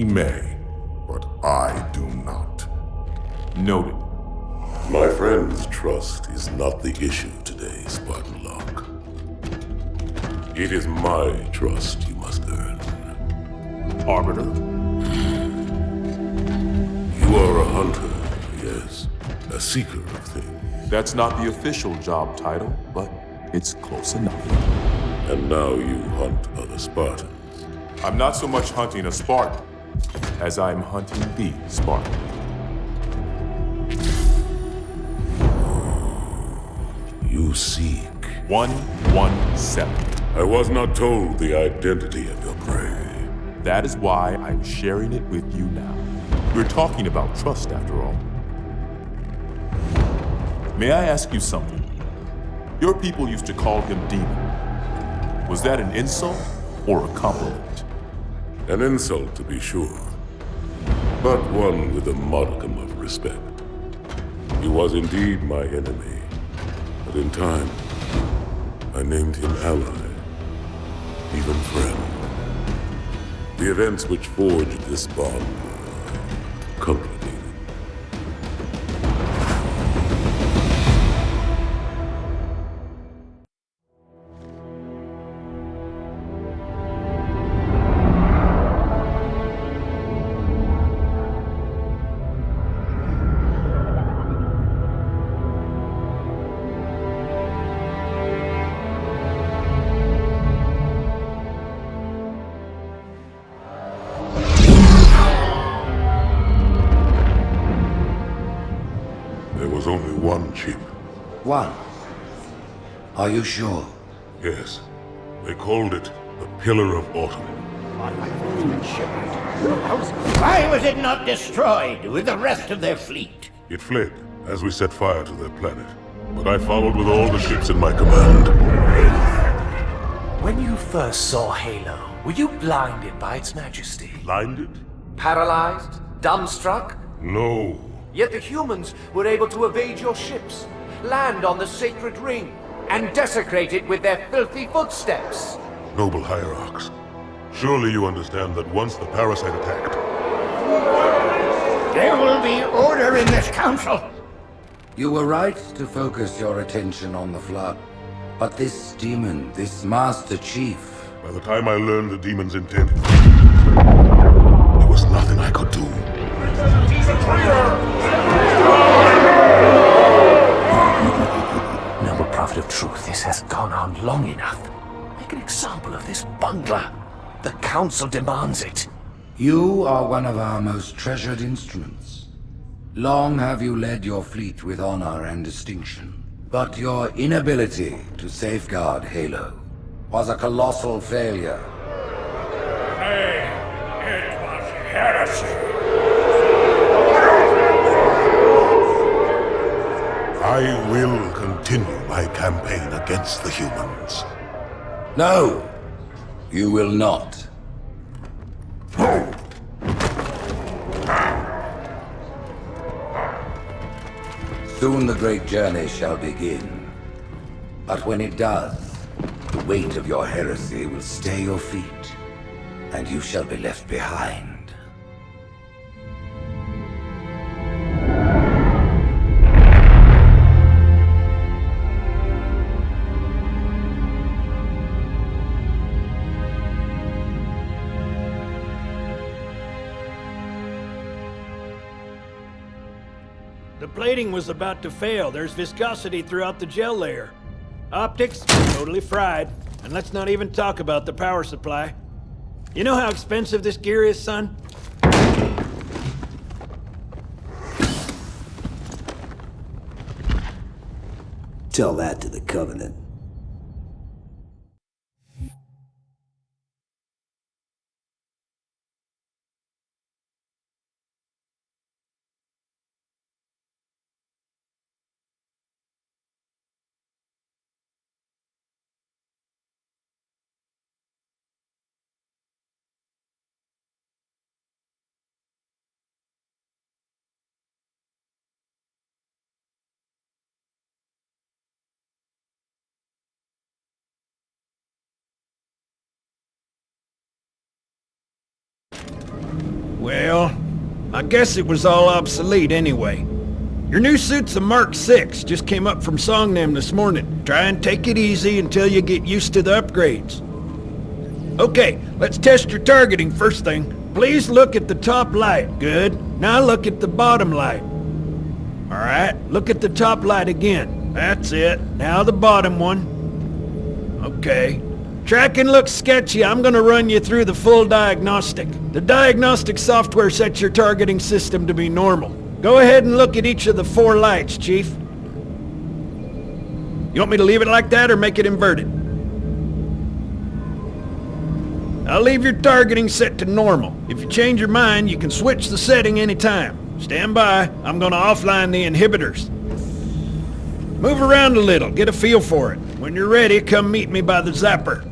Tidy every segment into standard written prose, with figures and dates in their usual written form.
He may, but I do not. Noted. My friend's trust is not the issue today, Spartan Locke. It is my trust you must earn. Arbiter? You are a hunter, yes. A seeker of things. That's not the official job title, but it's close enough. And now you hunt other Spartans. I'm not so much hunting a Spartan as I'm hunting the Spartan. You seek. 117. I was not told the identity of your prey. That is why I'm sharing it with you now. We're talking about trust, after all. May I ask you something? Your people used to call him Demon. Was that an insult or a compliment? An insult, to be sure, but one with a modicum of respect. He was indeed my enemy, but in time, I named him ally, even friend. The events which forged this bond were complicated. There was only one chip. One? Are you sure? Yes. They called it the Pillar of Autumn. Why was it not destroyed with the rest of their fleet? It fled as we set fire to their planet. But I followed with all the ships in my command. When you first saw Halo, were you blinded by its majesty? Blinded? Paralyzed? Dumbstruck? No. Yet the humans were able to evade your ships, land on the sacred ring, and desecrate it with their filthy footsteps. Noble hierarchs, surely you understand that once the parasite attacked... There will be order in this council. You were right to focus your attention on the Flood. But this demon, this Master Chief... By the time I learned the demon's intent, there was nothing I could do. He's a traitor! Noble prophet of truth, this has gone on long enough. Make an example of this bungler. The council demands it. You are one of our most treasured instruments. Long have you led your fleet with honor and distinction. But your inability to safeguard Halo was a colossal failure. Nay, it was heresy. I will continue my campaign against the humans. No, you will not. Soon the great journey shall begin. But when it does, the weight of your heresy will stay your feet, and you shall be left behind. The plating was about to fail. There's viscosity throughout the gel layer. Optics, totally fried. And let's not even talk about the power supply. You know how expensive this gear is, son? Tell that to the Covenant. Well, I guess it was all obsolete anyway. Your new suit's a Mark 6, just came up from Songnam this morning. Try and take it easy until you get used to the upgrades. Okay, let's test your targeting first thing. Please look at the top light. Good. Now look at the bottom light. Alright, look at the top light again. That's it. Now the bottom one. Okay. Tracking looks sketchy. I'm gonna run you through the full diagnostic. The diagnostic software sets your targeting system to be normal. Go ahead and look at each of the 4 lights, Chief. You want me to leave it like that or make it inverted? I'll leave your targeting set to normal. If you change your mind, you can switch the setting anytime. Stand by. I'm gonna offline the inhibitors. Move around a little, get a feel for it. When you're ready, come meet me by the zapper.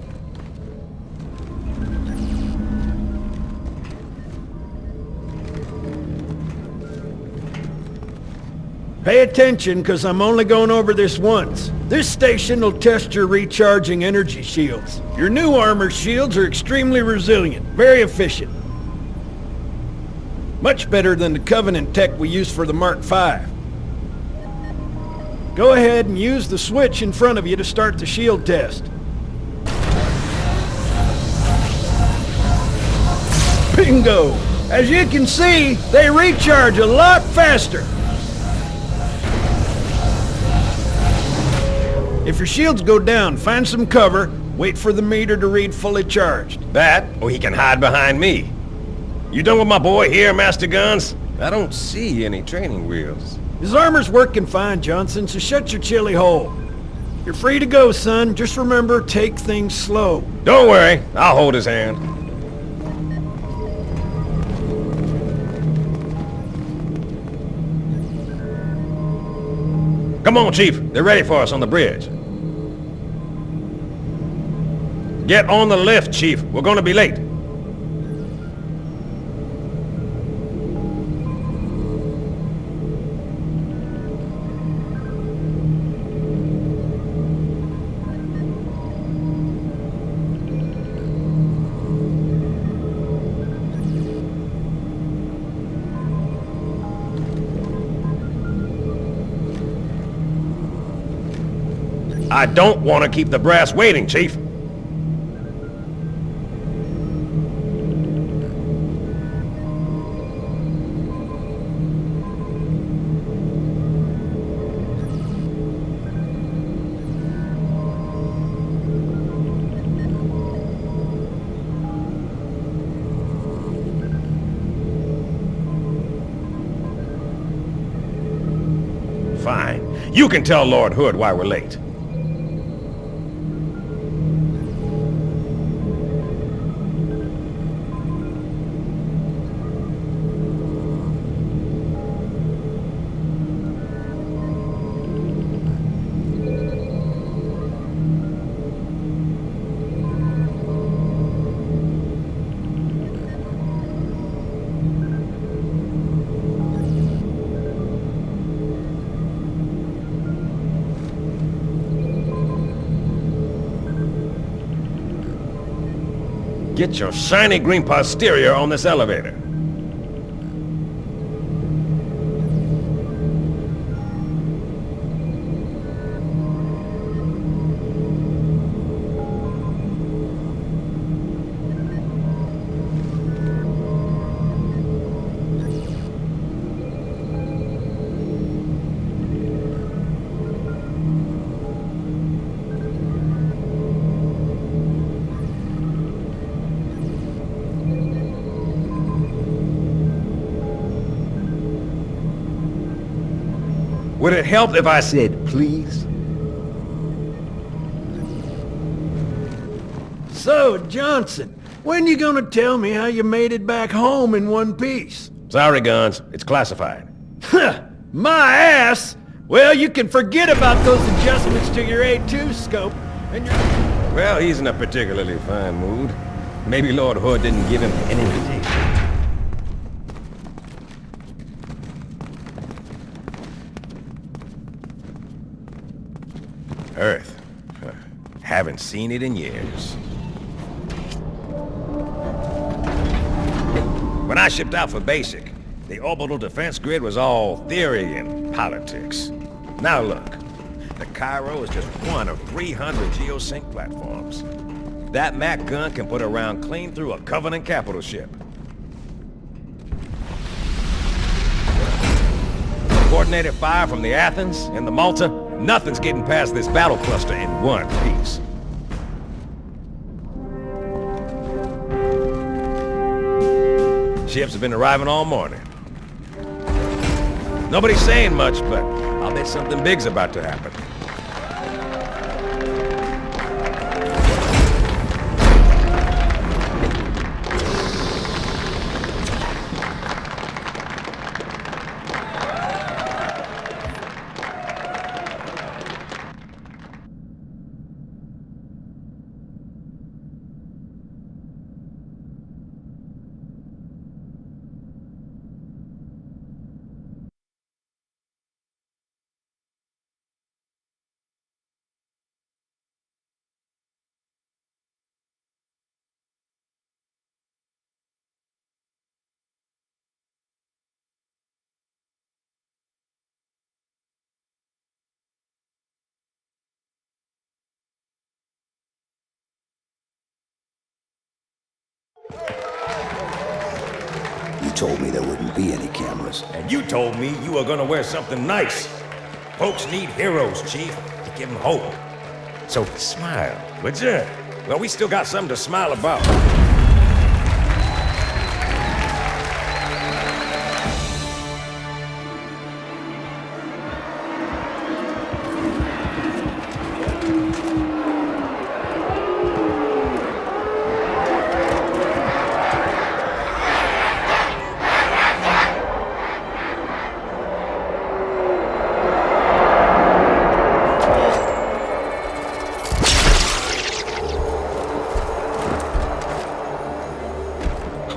Pay attention, because I'm only going over this once. This station will test your recharging energy shields. Your new armor shields are extremely resilient, very efficient. Much better than the Covenant tech we use for the Mark 5. Go ahead and use the switch in front of you to start the shield test. Bingo! As you can see, they recharge a lot faster. If your shields go down, find some cover, wait for the meter to read fully charged. That, or he can hide behind me. You done with my boy here, Master Guns? I don't see any training wheels. His armor's working fine, Johnson, so shut your chilly hole. You're free to go, son. Just remember, take things slow. Don't worry, I'll hold his hand. Come on, Chief. They're ready for us on the bridge. Get on the lift, Chief. We're gonna be late. I don't want to keep the brass waiting, Chief. Fine. You can tell Lord Hood why we're late. Get your shiny green posterior on this elevator. Would it help if I said please? So, Johnson, when you gonna tell me how you made it back home in one piece? Sorry, Guns. It's classified. My ass! Well, you can forget about those adjustments to your A2 scope, and your... Well, he's in a particularly fine mood. Maybe Lord Hood didn't give him an invitation. Earth. Haven't seen it in years. When I shipped out for basic, the orbital defense grid was all theory and politics. Now look, the Cairo is just one of 300 geosync platforms. That Mac gun can put a round clean through a Covenant capital ship. Coordinated fire from the Athens and the Malta, nothing's getting past this battle cluster in one piece. Ships have been arriving all morning. Nobody's saying much, but I'll bet something big's about to happen. You told me there wouldn't be any cameras. And you told me you were gonna wear something nice. Folks need heroes, Chief, to give them hope. So smile, would you? Well, we still got something to smile about.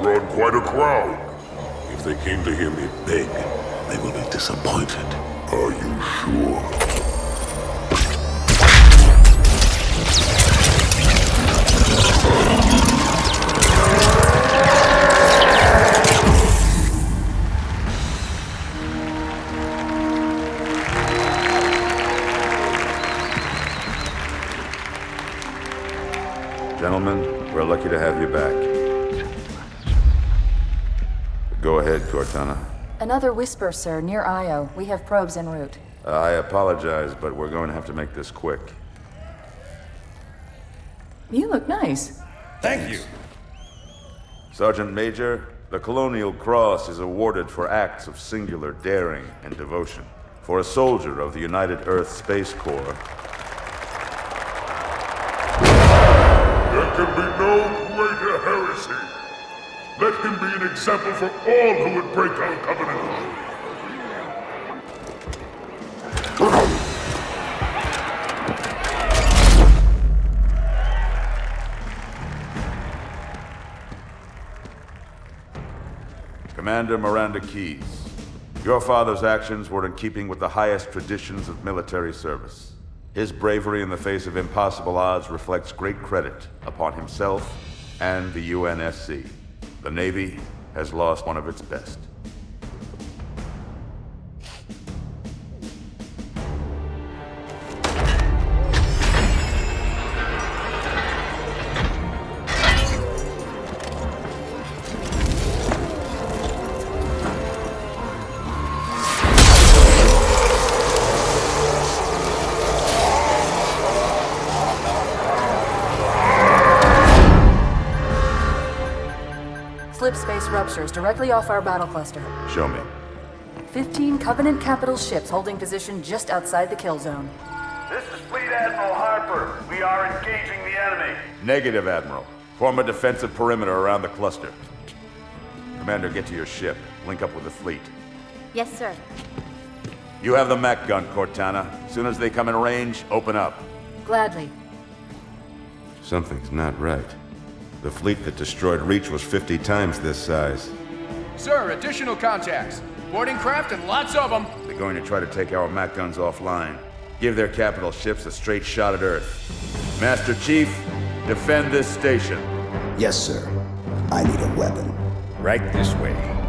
Drawn quite a crowd. If they came to hear me beg, they will be disappointed. Are you sure? Gentlemen, we're lucky to have you back. Go ahead, Cortana. Another whisper, sir, near Io. We have probes en route. I apologize, but we're going to have to make this quick. You look nice. Thank you. Sergeant Major, the Colonial Cross is awarded for acts of singular daring and devotion. For a soldier of the United Earth Space Corps. There can be no greater heresy. Let him be an example for all who would break our covenant. Commander Miranda Keyes, your father's actions were in keeping with the highest traditions of military service. His bravery in the face of impossible odds reflects great credit upon himself and the UNSC. The Navy has lost one of its best. Slip space ruptures directly off our battle cluster. Show me. 15 Covenant capital ships holding position just outside the kill zone. This is Fleet Admiral Harper. We are engaging the enemy. Negative, Admiral. Form a defensive perimeter around the cluster. Commander, get to your ship. Link up with the fleet. Yes, sir. You have the Mac gun, Cortana. As soon as they come in range, open up. Gladly. Something's not right. The fleet that destroyed Reach was 50 times this size. Sir, additional contacts. Boarding craft and lots of them. They're going to try to take our Mac guns offline. Give their capital ships a straight shot at Earth. Master Chief, defend this station. Yes, sir. I need a weapon. Right this way.